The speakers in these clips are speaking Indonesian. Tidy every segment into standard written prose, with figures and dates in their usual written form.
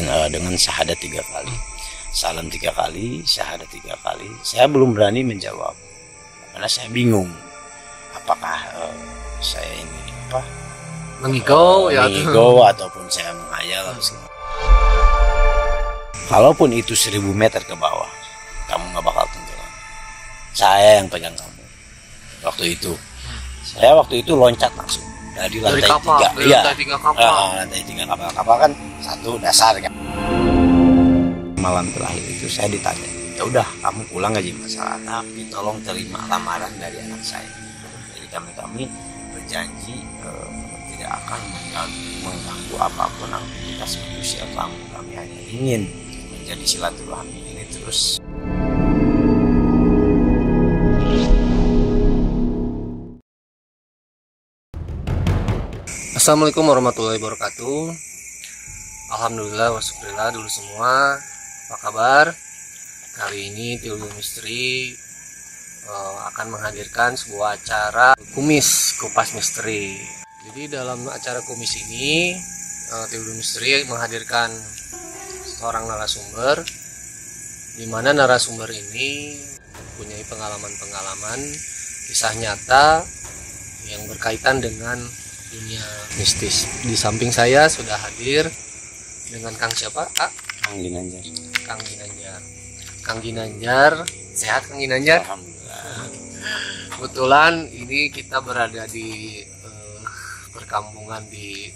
dan dengan syahadat 3 kali, salam 3 kali, syahadat 3 kali. Saya belum berani menjawab karena saya bingung apakah saya ini mengigau ataupun saya menghayal atau segala. Kalaupun itu 1000 meter ke bawah, kamu nggak bakal tenggelam. Saya yang pegang kamu. Waktu itu loncat langsung dari lantai 3. Iya. Lantai 3 kapal. Kapal kan satu dasar kan. Malam terakhir itu saya ditanya, ya udah kamu pulang aja masalah, tapi tolong terima lamaran dari anak saya. Jadi kami berjanji tidak akan mengganggu apapun aktivitas manusia kamu. Kami hanya ingin menjadi silaturahmi ini terus. Assalamualaikum warahmatullahi wabarakatuh. Alhamdulillah wasyukurillah dulu semua. Apa kabar? Kali ini Tiulul Misteri akan menghadirkan sebuah acara kupas misteri. Jadi dalam acara kumis ini Tiulul Misteri menghadirkan seorang narasumber, di mana narasumber ini mempunyai pengalaman-pengalaman kisah nyata yang berkaitan dengan dunia mistis. Di samping saya sudah hadir dengan Kang siapa? Kang Ginanjar. Kang Ginanjar, sehat Kang Ginanjar? Alhamdulillah. Kebetulan ini kita berada di perkampungan di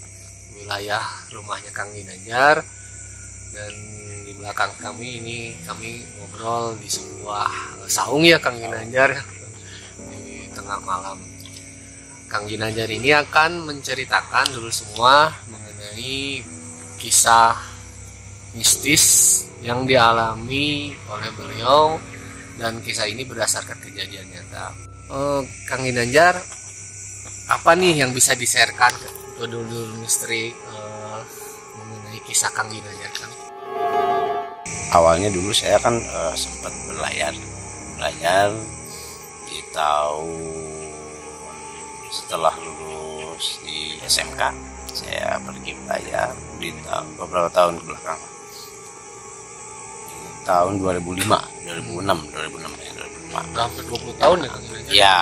wilayah rumahnya Kang Ginanjar, dan di belakang kami ini kami ngobrol di sebuah saung ya Kang Ginanjar di tengah malam. Kang Ginanjar ini akan menceritakan dulu semua mengenai kisah mistis yang dialami oleh beliau, dan kisah ini berdasarkan kejadian nyata. Kang Ginanjar, apa nih yang bisa di-sharekan ke Tiulul Misteri mengenai kisah Kang Ginanjar? Awalnya dulu saya kan sempat berlayar di tahun setelah lulus di SMK. Saya pergi berlayar di beberapa tahun ke belakang. Tahun 2006 ya. Hampir 20 tahun ya Kang Ginanjar? Ya,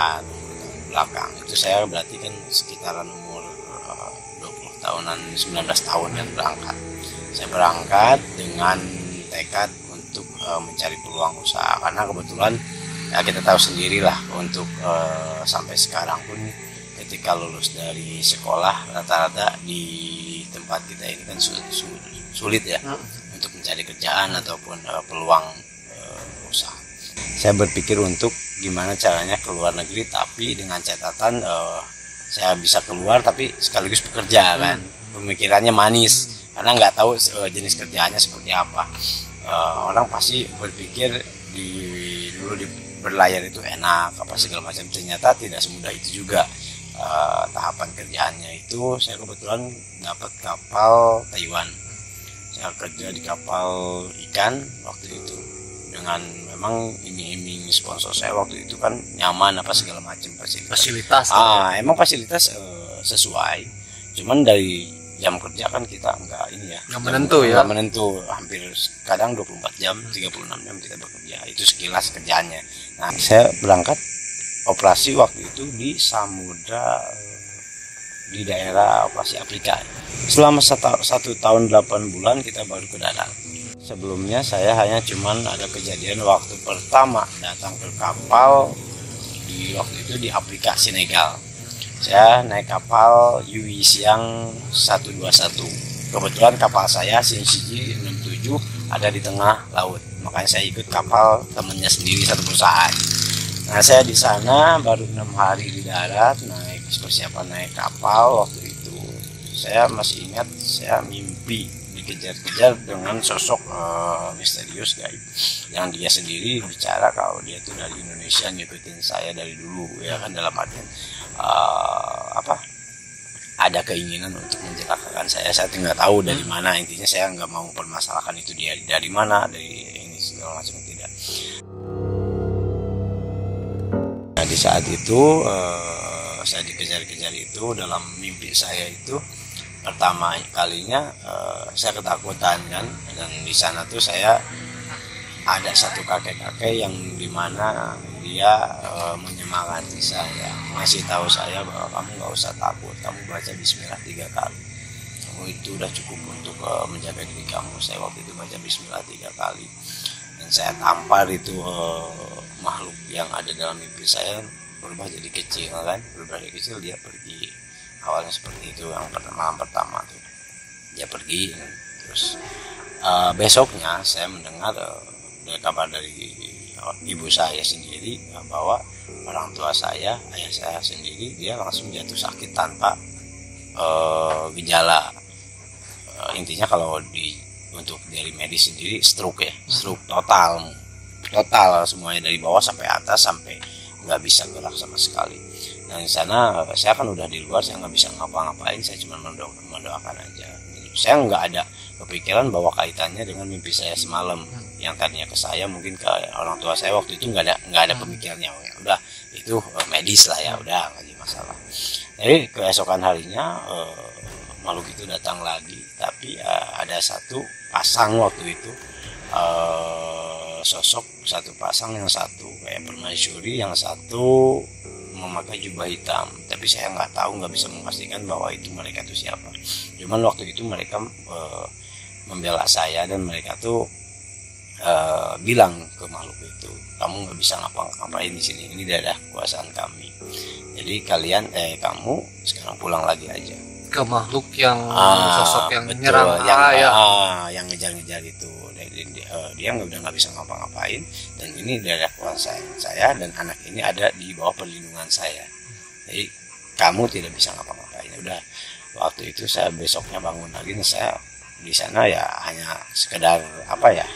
belakang. Itu saya berarti kan sekitaran umur 20 tahunan, 19 tahun yang berangkat. Saya berangkat dengan tekad untuk mencari peluang usaha, karena kebetulan ya kita tahu sendirilah untuk sampai sekarang pun ketika lulus dari sekolah rata-rata di tempat kita ini kan sulit ya untuk mencari kerjaan ataupun peluang usaha. Saya berpikir untuk gimana caranya ke luar negeri, tapi dengan catatan saya bisa keluar tapi sekaligus bekerja kan. Pemikirannya manis karena nggak tahu jenis kerjaannya seperti apa. Orang pasti berpikir dulu berlayar itu enak apa segala macam, ternyata tidak semudah itu juga. Tahapan kerjaannya itu saya kebetulan dapat kapal Taiwan. Saya kerja di kapal ikan waktu itu, dengan memang iming-iming sponsor saya waktu itu kan nyaman apa segala macam fasilitas. Emang fasilitas sesuai, cuman dari jam kerja kan kita enggak ini ya, nggak menentu, hampir kadang 24 jam 36 jam kita bekerja, itu sekilas kerjaannya. Nah, saya berangkat operasi waktu itu di samudra di daerah operasi Afrika. Selama 1 tahun 8 bulan kita baru ke darat. Sebelumnya saya hanya cuman ada kejadian waktu pertama datang ke kapal waktu itu di Afrika, Senegal. Saya naik kapal Yui Siang 121. Kebetulan kapal saya Shinsiji 67 ada di tengah laut. Makanya saya ikut kapal temannya sendiri satu perusahaan. Nah, saya di sana baru 6 hari di darat, persiapan naik kapal. Waktu itu saya masih ingat, saya mimpi dikejar-kejar dengan sosok misterius gaib, yang dia sendiri bicara kalau dia tuh dari Indonesia, ngikutin saya dari dulu ya kan, dalam artian ada keinginan untuk mencelakakan saya nggak tahu dari mana. Intinya saya nggak mau permasalahkan itu dia dari mana, dari ini segala macam, tidak. Nah, di saat itu saya dikejar-kejar itu, dalam mimpi saya itu pertama kalinya saya ketakutan kan, dan di sana tuh saya ada satu kakek-kakek yang dimana dia menyemangati saya, ngasih tahu saya bahwa kamu nggak usah takut, kamu baca Bismillah 3 kali, kamu itu udah cukup untuk menjaga diri kamu. Saya waktu itu baca Bismillah 3 kali, dan saya tampar itu makhluk yang ada dalam mimpi saya berubah jadi kecil kan, berubah jadi kecil, dia pergi. Awalnya seperti itu, yang malam pertama tuh dia pergi. Terus besoknya saya mendengar kabar dari ibu saya sendiri bahwa orang tua saya, ayah saya sendiri, dia langsung jatuh sakit tanpa gejala. Intinya kalau untuk dari medis sendiri stroke ya, stroke total semuanya dari bawah sampai atas, sampai nggak bisa gerak sama sekali. Dan di sana saya kan udah di luar, saya nggak bisa ngapa-ngapain, saya cuma mendoakan aja. Saya nggak ada kepikiran bahwa kaitannya dengan mimpi saya semalam, yang tadinya ke saya, mungkin ke orang tua saya waktu itu nggak ada pemikirannya. Udah itu medis lah ya, udah nggak jadi masalah. Jadi keesokan harinya makhluk itu datang lagi, tapi ada satu pasang waktu itu, sosok satu pasang, yang satu kayak permaisuri, yang satu memakai jubah hitam, tapi saya nggak tahu, nggak bisa memastikan bahwa itu mereka itu siapa. Cuman waktu itu mereka membela saya, dan mereka tuh bilang ke makhluk itu, kamu nggak bisa ngapa-ngapain di sini, ini daerah kekuasaan kami, jadi kalian kamu sekarang pulang lagi aja. Ke makhluk yang sosok yang betul, menyerang yang ngejar-ngejar itu. Dia udah nggak bisa ngapa-ngapain, dan ini daerah kekuasaan saya, dan anak ini ada di bawah perlindungan saya, jadi kamu tidak bisa ngapa-ngapain. Udah waktu itu saya besoknya bangun lagi, saya di sana ya hanya sekedar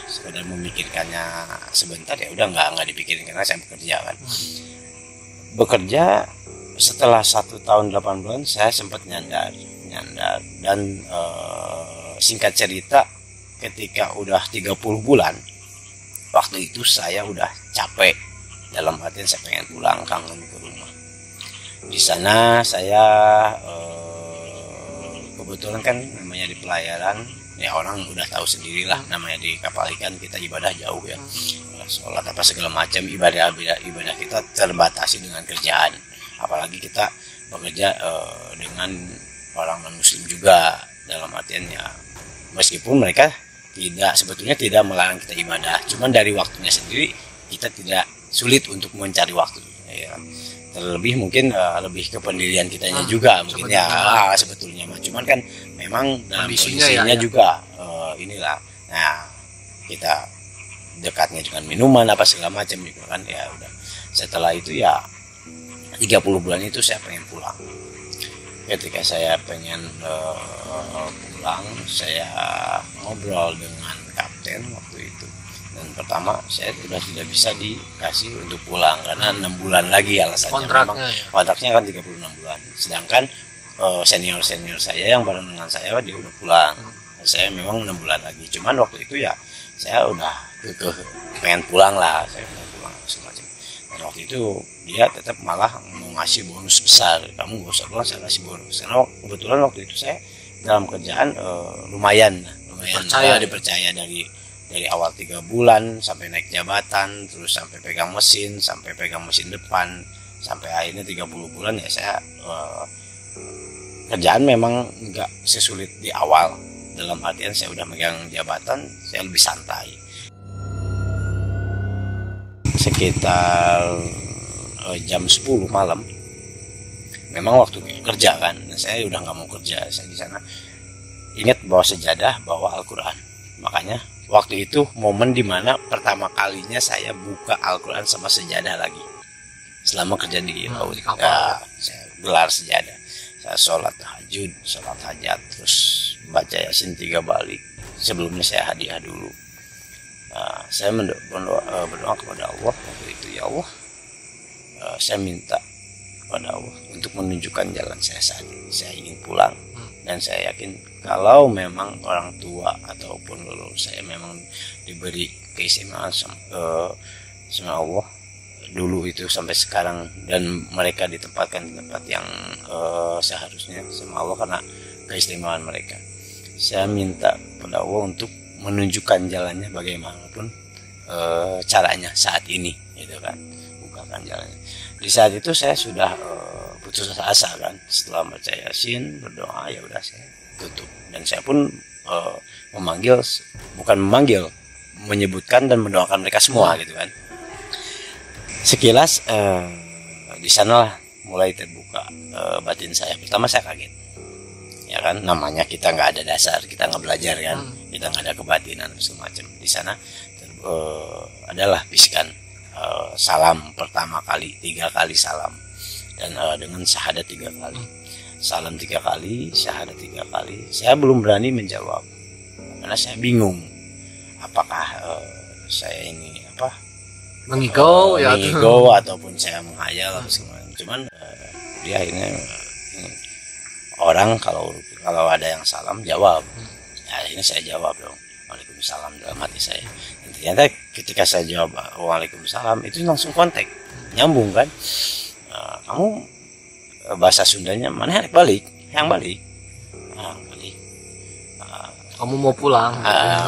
sekedar memikirkannya sebentar, ya udah nggak dipikirin karena saya bekerja. Setelah 1 tahun 8 bulan saya sempat nyandar, dan singkat cerita, ketika udah 30 bulan, waktu itu saya udah capek, dalam artian saya pengen pulang, kangen ke rumah. Di sana saya kebetulan kan namanya di pelayaran, ya orang udah tahu sendirilah, namanya di kapal ikan kita ibadah jauh ya, sholat apa segala macam, ibadah kita terbatasi dengan kerjaan, apalagi kita bekerja dengan orang non muslim juga, dalam artian ya meskipun mereka sebetulnya tidak melarang kita ibadah, cuman dari waktunya sendiri kita tidak sulit untuk mencari waktu ya. Terlebih mungkin lebih ke pendirian kitanya juga mungkin ya sebetulnya mah, cuman kan memang dalam kondisinya juga inilah. Nah, kita dekatnya dengan minuman apa segala macam gitu kan, ya udah. Setelah itu ya 30 bulan itu saya pengen pulang. Ketika saya pengen pulang, saya ngobrol dengan kapten waktu itu, dan pertama saya sudah tidak bisa dikasih untuk pulang karena 6 bulan lagi alasannya. Kontraknya kan 36 bulan, sedangkan senior saya yang bareng dengan saya dia udah pulang, saya memang 6 bulan lagi. Cuman waktu itu ya saya udah pengen pulang lah, saya pengen pulang semacam. Dan waktu itu dia tetap malah mau ngasih bonus besar, kamu gak usah pulang, saya kasih bonus. Karena kebetulan waktu itu saya dalam kerjaan lumayan dipercaya dari awal 3 bulan sampai naik jabatan, terus sampai pegang mesin depan, sampai akhirnya 30 bulan ya saya kerjaan memang nggak sesulit di awal, dalam artian saya udah megang jabatan, saya lebih santai. Sekitar jam 10 malam, memang waktu kerja kan, saya udah nggak mau kerja. Saya di sana ingat bawa sejadah, bawa Al-Quran. Makanya waktu itu momen dimana pertama kalinya saya buka Al-Quran sama sejadah lagi selama kerja di laut. Ya, saya gelar sejadah, saya sholat tahajud, sholat hajat, terus baca Yasin 3 balik. Sebelumnya saya hadiah dulu. Saya berdoa kepada Allah waktu itu, ya Allah, saya minta kepada Allah untuk menunjukkan jalan saya saat ini. Saya ingin pulang, dan saya yakin kalau memang orang tua ataupun leluhur saya memang diberi keistimewaan sama Allah dulu itu sampai sekarang, dan mereka ditempatkan di tempat yang seharusnya sama Allah, karena keistimewaan mereka. Saya minta pada Allah untuk menunjukkan jalannya bagaimanapun caranya saat ini, gitu kan, bukakan jalannya. Di saat itu saya sudah putus asa kan, setelah baca Yasin, berdoa, ya udah saya tutup. Dan saya pun menyebutkan dan mendoakan mereka semua, gitu kan. Sekilas di sanalah mulai terbuka batin saya. Pertama saya kaget, ya kan, namanya kita nggak ada dasar, kita nggak belajar kan, kita nggak ada kebatinan segala macam. Di sana adalah bisikan salam pertama kali, 3 kali salam, dan dengan syahadat 3 kali, salam 3 kali, syahadat 3 kali. Saya belum berani menjawab karena saya bingung apakah saya ini mengigau ataupun saya menghayal atau segala. Cuman dia akhirnya orang kalau ada yang salam jawab, ya ini saya jawab dong, Waalaikumsalam, dalam hati saya. Dan ternyata ketika saya jawab Waalaikumsalam, itu langsung kontak, nyambung kan. Kamu bahasa Sundanya mana yang balik? Balik. Kamu mau pulang?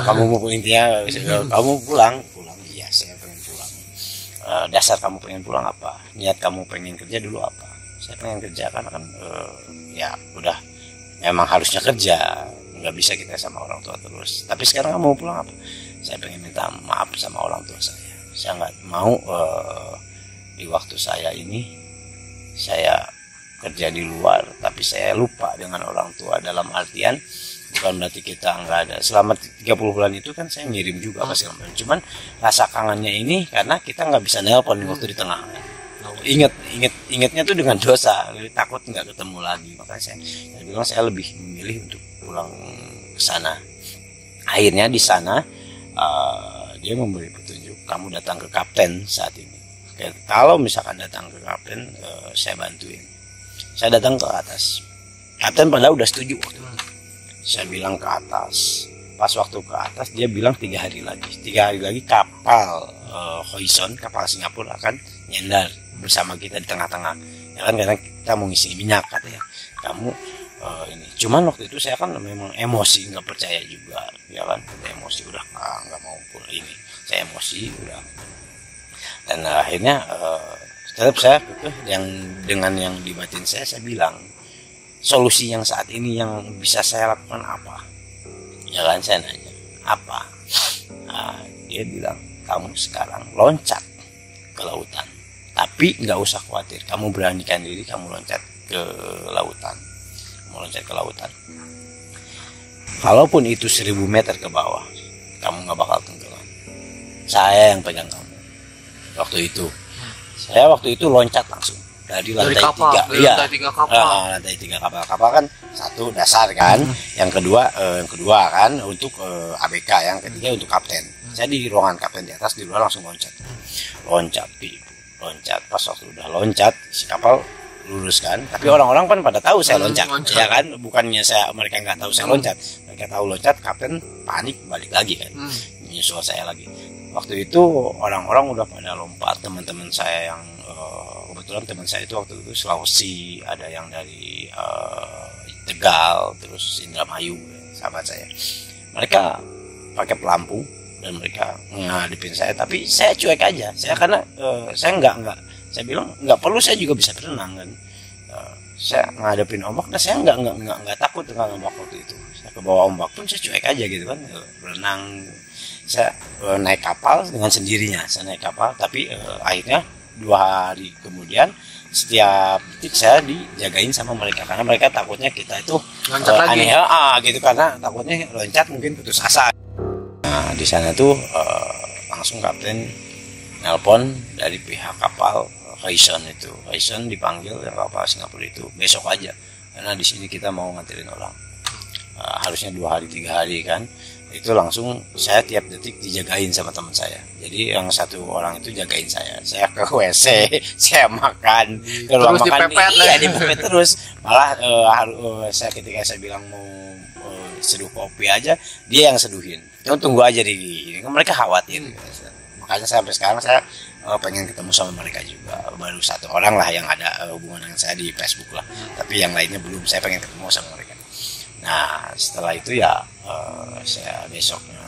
Kamu mau pulang, intinya kamu pulang. Iya, saya pengen pulang. Dasar kamu pengen pulang apa? Niat kamu pengen kerja dulu apa? Saya pengen kerja kan ya udah, memang harusnya kerja, nggak bisa kita sama orang tua terus. Tapi sekarang kamu mau pulang apa? Saya pengen minta maaf sama orang tua saya. Saya nggak mau di waktu saya ini saya kerja di luar, tapi saya lupa dengan orang tua. Dalam artian bukan berarti kita nggak ada. Selama 30 bulan itu kan saya ngirim juga pasti. Cuman rasa kangennya ini karena kita nggak bisa nelpon waktu di tengah. Ingatnya tuh dengan dosa, takut nggak ketemu lagi. Makanya saya bilang saya lebih memilih untuk pulang ke sana. Akhirnya di sana dia memberi petunjuk, kamu datang ke kapten saat ini. Kalau misalkan datang ke kapten, saya bantuin. Saya datang ke atas. Kapten padahal udah setuju waktu itu. Saya bilang ke atas. Pas waktu ke atas dia bilang 3 hari lagi. 3 hari lagi kapal Horizon, kapal Singapura akan nyender bersama kita di tengah-tengah. Ya kan, karena kita mau ngisi minyak katanya. Kamu ini. Cuman waktu itu saya kan memang emosi, nggak percaya juga, ya kan. Emosi udah nggak mau pulang ini. Saya emosi udah. Dan akhirnya tetap saya yang dengan yang di batin saya bilang, solusi yang saat ini yang bisa saya lakukan apa? Ya kan, saya nanya apa? Dia bilang, kamu sekarang loncat ke lautan, tapi nggak usah khawatir, kamu beranikan diri, kamu loncat ke lautan, kalaupun itu 1000 meter ke bawah, kamu nggak bakal tenggelam. Saya yang pegang kamu. Waktu itu loncat langsung dari lantai 3. Iya, lantai 3 kapal kan satu dasar kan, yang kedua kan untuk ABK, yang ketiga untuk kapten. Saya di ruangan kapten di atas, di luar langsung loncat. Pas waktu udah loncat, si kapal lurus kan, tapi orang-orang kan pada tahu saya loncat. Ya kan, bukannya mereka nggak tahu saya loncat, mereka tahu loncat. Kapten panik, balik lagi kan, menyusul saya lagi. Waktu itu orang-orang udah pada lompat, teman-teman saya yang kebetulan teman saya itu waktu itu Sulawesi, ada yang dari Tegal, terus Indramayu, sahabat saya. Mereka pakai pelampung dan mereka ngadepin saya, tapi saya cuek aja. Saya karena saya saya bilang nggak perlu, saya juga bisa berenang kan. Saya ngadepin ombak, dan saya nggak takut dengan ombak waktu itu. Saya ke bawah ombak pun saya cuek aja gitu kan, berenang. Saya naik kapal dengan sendirinya, tapi akhirnya 2 hari kemudian setiap detik saya dijagain sama mereka, karena mereka takutnya kita itu aneh gitu, karena takutnya loncat mungkin putus asa. Nah, di sana tuh langsung kapten nelpon dari pihak kapal Horizon itu. Horizon dipanggil yang kapal Singapura itu, besok aja, karena di sini kita mau nganterin orang. Harusnya 2 hari 3 hari kan. Itu langsung saya tiap detik dijagain sama teman saya. Jadi yang satu orang itu jagain saya. Saya ke WC, saya makan, keluar makan, dipepet terus. Malah ketika saya bilang mau seduh kopi aja, dia yang seduhin. Tunggu aja di mereka khawatir. Makanya sampai sekarang saya pengen ketemu sama mereka juga. Baru 1 orang lah yang ada hubungan dengan saya di Facebook lah. Tapi yang lainnya belum. Saya pengen ketemu sama mereka. Nah setelah itu ya saya besoknya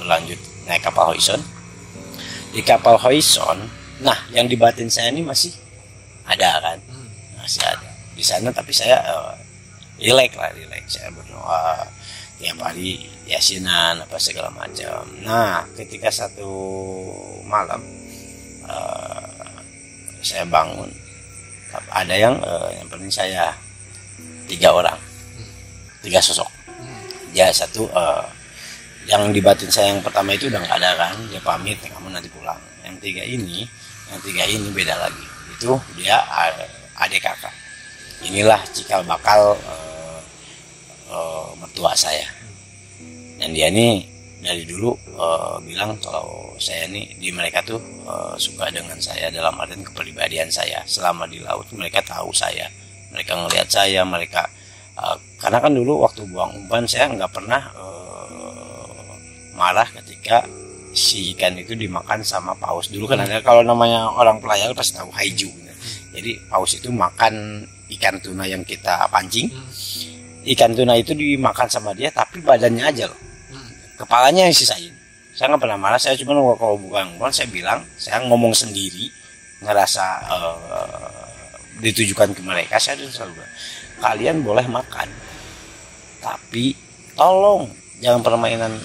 berlanjut naik kapal Horizon. Di kapal Horizon, nah yang di batin saya ini masih ada kan, masih ada di sana, tapi saya relax. Saya berdoa tiap hari, yasinan apa segala macam. Nah ketika satu malam saya bangun, ada yang penting saya 3 orang, 3 sosok. Ya satu yang di batin saya yang pertama itu udah nggak ada kan, dia pamit, kamu nanti pulang. Yang tiga ini beda lagi, itu dia adik kakak. Inilah cikal bakal mertua saya. Dan dia ini dari dulu bilang kalau saya ini di mereka tuh suka dengan saya dalam artian kepribadian saya. Selama di laut mereka tahu saya, mereka ngelihat saya, mereka karena kan dulu waktu buang umpan saya nggak pernah marah ketika si ikan itu dimakan sama paus. Dulu kan ada, kalau namanya orang pelayar pasti tahu haiju. Jadi paus itu makan ikan tuna yang kita pancing. Ikan tuna itu dimakan sama dia, tapi badannya aja loh, kepalanya yang sisain. Saya nggak pernah marah, saya cuma kalau bukan saya bilang, saya ngomong sendiri, ngerasa ditujukan ke mereka. Saya selalu bilang, kalian boleh makan, tapi tolong jangan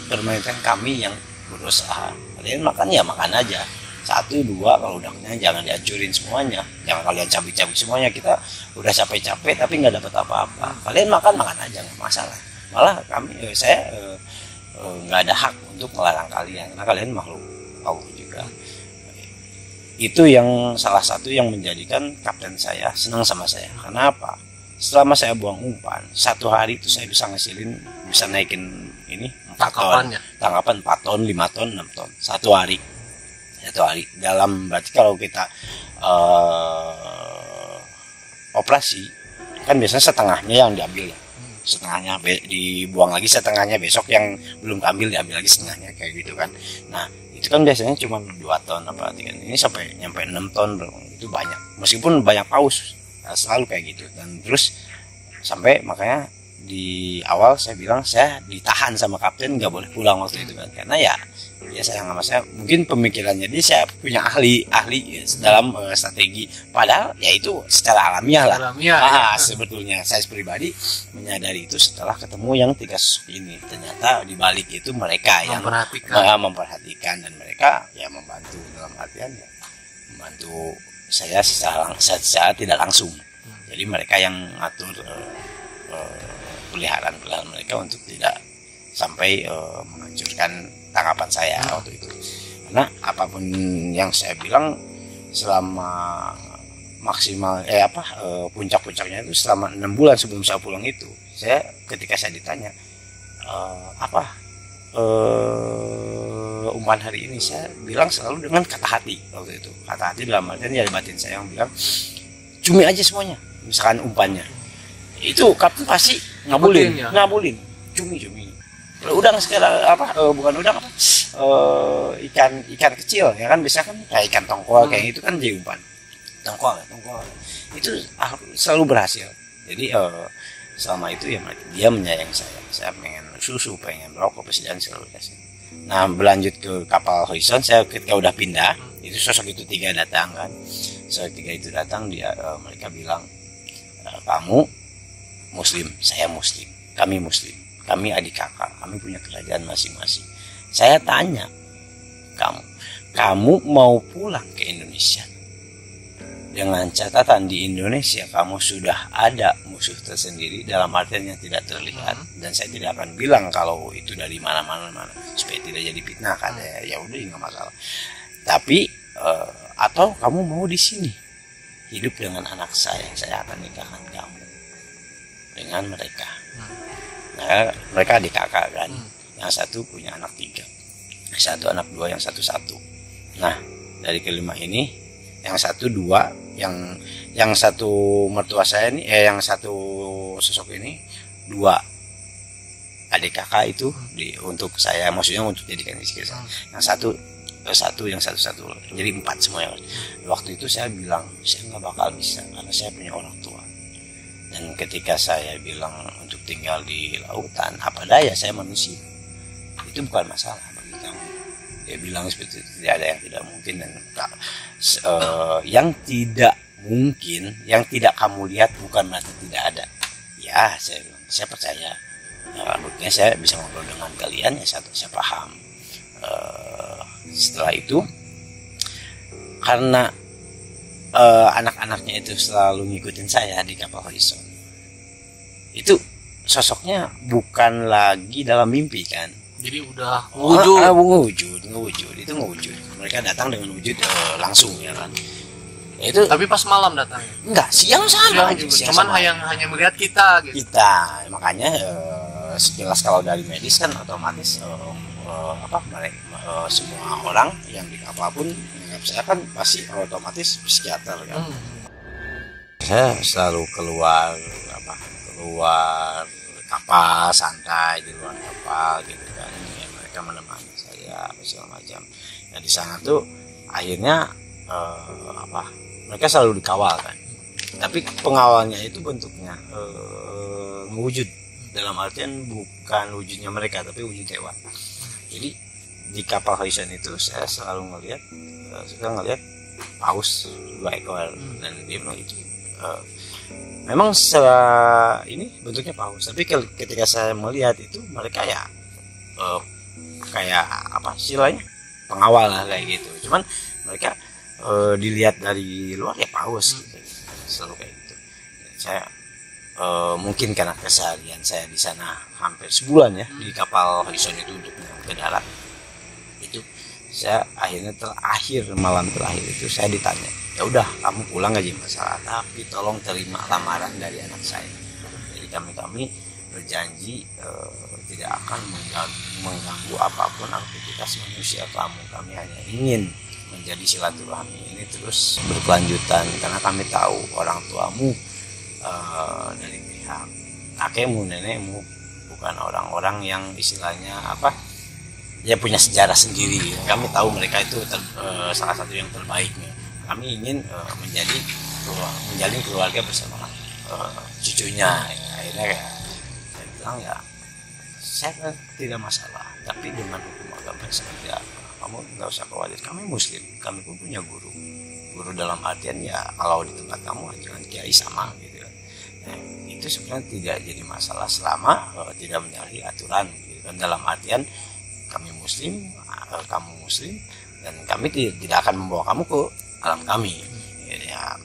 permainkan kami yang berusaha. Kalian makan ya makan aja, 1, 2, kalau udah kenyang jangan dihancurin semuanya, jangan kalian cabik-cabik semuanya. Kita udah capek-capek tapi nggak dapat apa-apa. Kalian makan aja, nggak masalah. Malah saya nggak ada hak untuk melarang kalian, karena kalian makhluk Allah juga. Itu yang salah satu yang menjadikan kapten saya senang sama saya. Kenapa? Selama saya buang umpan, 1 hari itu saya bisa naikin ini 4 ton, tangkapan 4 ton, 5 ton, 6 ton, 1 hari. Dalam berarti kalau kita operasi kan biasanya setengahnya yang diambil ya, setengahnya dibuang lagi, setengahnya besok yang belum ambil diambil lagi setengahnya, kayak gitu kan. Nah itu kan biasanya cuma 2 ton apa 3, ini sampai nyampe 6 ton, itu banyak, meskipun banyak paus selalu kayak gitu. Dan terus sampai makanya di awal saya bilang saya ditahan sama kapten, nggak boleh pulang waktu itu kan, karena ya sayang sama saya. Mungkin pemikirannya dia, saya punya ahli dalam strategi, padahal ya itu secara alamiah lah. Sebetulnya saya pribadi menyadari itu setelah ketemu yang 3 sosok ini. Ternyata di balik itu mereka yang memperhatikan, dan mereka ya membantu dalam artian ya, membantu saya secara tidak langsung. Jadi mereka yang ngatur peliharaan mereka untuk tidak sampai menghancurkan tangkapan saya waktu itu. Karena apapun yang saya bilang, selama maksimal puncak-puncaknya itu selama 6 bulan sebelum saya pulang itu, ketika saya ditanya umpan hari ini, saya bilang selalu dengan kata hati waktu itu. Kata hati dalam artian ya batin saya yang bilang cumi aja semuanya, misalkan umpannya itu kapten pasti ngabulin cumi. Udang sekarang bukan udang, ikan kecil ya kan, biasanya kan kayak ikan tongkol kayak itu kan jadi umpan tongkol itu selalu berhasil. Jadi selama itu ya dia menyayangi saya pengen susu, pengen rokok, presiden selalu kasih. Nah berlanjut ke kapal Horizon, saya ketika udah pindah, itu sosok itu 3 datang kan, sosok 3 itu datang, mereka bilang, kamu muslim, saya muslim, kami muslim, kami adik kakak, kami punya kerajaan masing-masing. Saya tanya kamu mau pulang ke Indonesia dengan catatan di Indonesia kamu sudah ada musuh tersendiri, dalam artian yang tidak terlihat, dan saya tidak akan bilang kalau itu dari mana-mana supaya tidak jadi fitnah kan, ya udah nggak masalah. Tapi atau kamu mau di sini hidup dengan anak saya akan nikahkan kamu dengan mereka. Nah, mereka adik kakak kan, yang satu punya anak 3, yang satu anak 2, yang satu 1. Nah dari kelima ini, yang satu 2, yang satu mertua saya ini, yang satu sosok ini 2 adik kakak itu untuk saya, maksudnya untuk jadikan istri saya. Yang satu, jadi 4 semuanya. Waktu itu saya bilang saya nggak bakal bisa karena saya punya orang tua. Dan ketika saya bilang untuk tinggal di lautan, apa daya saya manusia, itu bukan masalah bagi kamu. Dia bilang seperti itu, tidak ada yang tidak mungkin. Dan yang tidak mungkin, yang tidak kamu lihat bukan berarti tidak ada. Ya, saya percaya. Ya, buktinya saya bisa ngobrol dengan kalian, ya saya paham. Setelah itu, karena anak-anaknya itu selalu ngikutin saya di kapal Horizon, itu sosoknya bukan lagi dalam mimpi kan, jadi udah wujud. ngewujud itu ngewujud. Mereka datang dengan wujud langsung ya kan. Itu tapi pas malam datang enggak, siang sama juga. Cuman hanya melihat kita gitu. Makanya sejelas kalau dari medis kan otomatis mereka semua orang yang di kapal pun saya kan pasti otomatis psikiater kan. Saya selalu keluar kapal, santai di luar kapal gitu kan. Ya, mereka menemani saya segala macam. Nah di sana tuh akhirnya mereka selalu dikawal kan. Tapi pengawalnya itu bentuknya mewujud, dalam artian bukan wujudnya mereka tapi wujud dewa. Jadi di kapal Horizon itu saya selalu suka ngelihat paus 2 ekor, dan dia bilang itu memang ini bentuknya paus, tapi ketika saya melihat itu mereka ya kayak apa istilahnya, pengawal lah kayak gitu. Cuman mereka dilihat dari luar ya paus gitu, selalu kayak gitu. Saya mungkin karena keseharian saya di sana hampir sebulan ya di kapal Horizon itu untuk ke darat, itu saya akhirnya malam terakhir itu saya ditanya, ya udah kamu pulang aja masalah, tapi tolong terima lamaran dari anak saya. Jadi kami berjanji tidak akan mengganggu apapun aktivitas manusia kamu. Kami hanya ingin menjadi silaturahmi ini terus berkelanjutan, karena kami tahu orang tuamu dari pihak kakekmu, nenekmu bukan orang-orang yang istilahnya ya punya sejarah sendiri. Kami tahu mereka itu salah satu yang terbaiknya. Kami ingin menjalin keluarga bersama cucunya. Akhirnya saya bilang ya saya tidak masalah, tapi dengan hukum agama seperti apa kamu nggak usah khawatir. Kami muslim, kami pun punya guru dalam artian ya kalau di tempat kamu jangan kiai sama gitu. Nah, itu sebenarnya tidak jadi masalah selama tidak menyalahi aturan gitu. Dan dalam artian kami muslim, kamu muslim, dan kami tidak akan membawa kamu ke alam kami ya,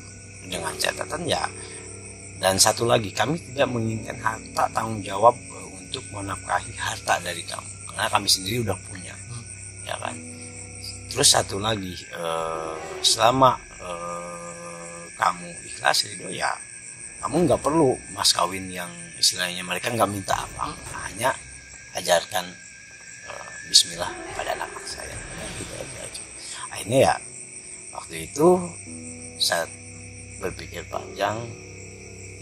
dengan catatan ya. Dan satu lagi, kami tidak menginginkan harta tanggung jawab untuk menafkahi harta dari kamu, karena kami sendiri udah punya ya kan. Terus satu lagi, selama kamu ikhlas ridho ya kamu nggak perlu mas kawin yang istilahnya mereka nggak minta apa, hanya ajarkan bismillah pada anak saya. Gitu aja. Akhirnya ya waktu itu saya berpikir panjang,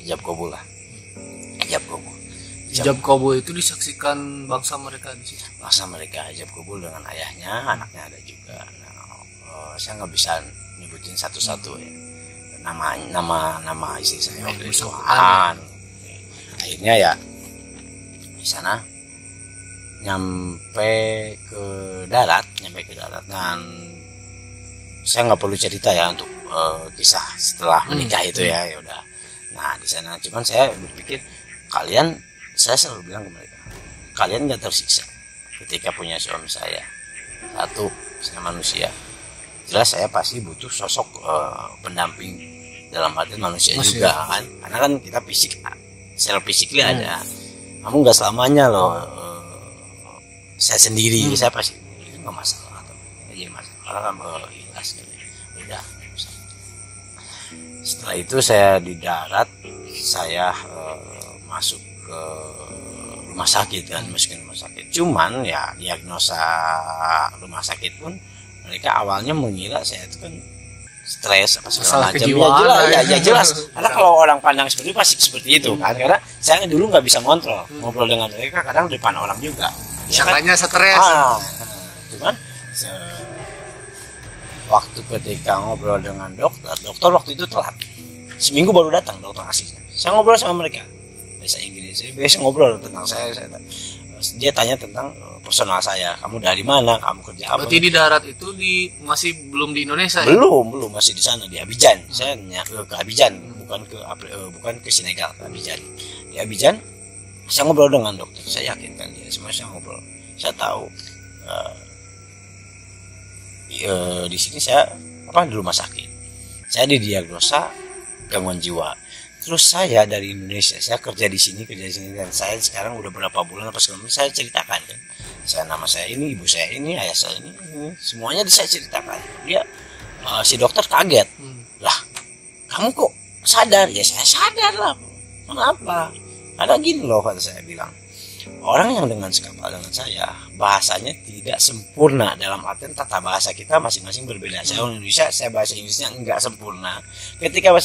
ijab kabul lah. Ijab kabul itu disaksikan bangsa mereka di situ. Bangsa mereka ijab kabul dengan ayahnya, anaknya ada juga. Nah, saya nggak bisa nyebutin satu-satu ya. Nama istri saya waktu itu. Akhirnya ya di sana nyampe ke darat dan saya nggak perlu cerita ya untuk kisah setelah menikah itu ya udah. Nah di sana cuman saya berpikir saya selalu bilang ke mereka, kalian nggak tersiksa ketika punya suami saya. Satu, saya manusia, jelas saya pasti butuh sosok pendamping dalam arti manusia juga kan, karena kan kita secara fisikly ada. Kamu nggak selamanya loh saya sendiri, saya pasti itu nggak masalah aja karena kan ikhlas gitu. Udah. Setelah itu saya di darat, saya masuk ke rumah sakit kan, masukin rumah sakit. Cuman ya diagnosa rumah sakit pun mereka awalnya mengira saya itu kan stres apa segala macam. Ya jelas. Karena kalau orang pandang seperti itu pasti seperti itu kan. Karena saya dulu nggak bisa ngobrol dengan mereka kadang depan orang juga. Sangkanya stres. Cuman waktu ketika ngobrol dengan dokter waktu itu telat. Seminggu baru datang dokter aslinya. Saya ngobrol sama mereka bahasa Inggris. Saya biasa ngobrol tentang dia tanya tentang personal saya. Kamu dari mana? Kamu kerja apa? Berarti di darat itu masih belum di Indonesia? Belum masih di sana di Abidjan. Saya nanya ke Abidjan, bukan ke Senegal, ke Abidjan. Di Abidjan saya ngobrol dengan dokter. Saya yakinkan dia. Semua saya ngobrol. Saya tahu di sini saya di rumah sakit. Saya didiagnosa gangguan jiwa. Terus saya dari Indonesia, saya kerja di sini dan saya sekarang udah berapa bulan apa segala macam saya ceritakan kan. Nama saya ini, ibu saya ini, ayah saya ini, semuanya saya ceritakan. Dia si dokter kaget. Lah, kamu kok sadar? Ya saya sadar lah. Kenapa? Karena gini loh, kata saya bilang. Orang yang dengan sekapal dengan saya, bahasanya tidak sempurna, dalam artian tata bahasa kita masing-masing berbeda. Saya orang Indonesia, saya bahasa Inggrisnya enggak sempurna. Ketika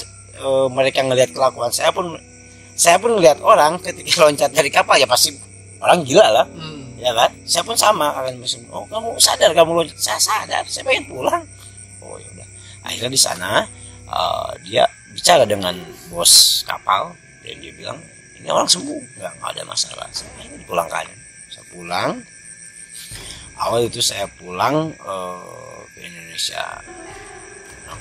mereka ngelihat kelakuan saya pun ngelihat orang ketika loncat dari kapal ya pasti orang gila lah, ya kan? Saya pun sama akan kamu sadar kamu loncat? Saya sadar, saya pengen pulang. Oh ya udah. Akhirnya di sana dia bicara dengan bos kapal dan dia bilang ini orang sembuh, nggak ada masalah. Saya dipulangkan. Saya pulang. Awal itu saya pulang ke Indonesia.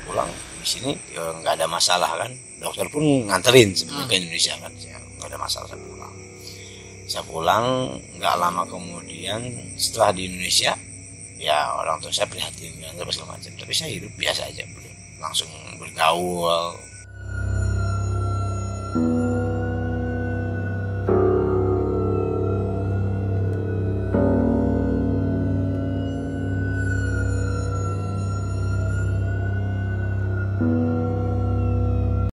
Pulang di sini nggak ada masalah kan, dokter pun nganterin sebelum ke Indonesia kan, nggak ada masalah. Saya pulang nggak lama kemudian setelah di Indonesia ya orang tua saya prihatin kan segala macam, tapi saya hidup biasa aja, langsung bergaul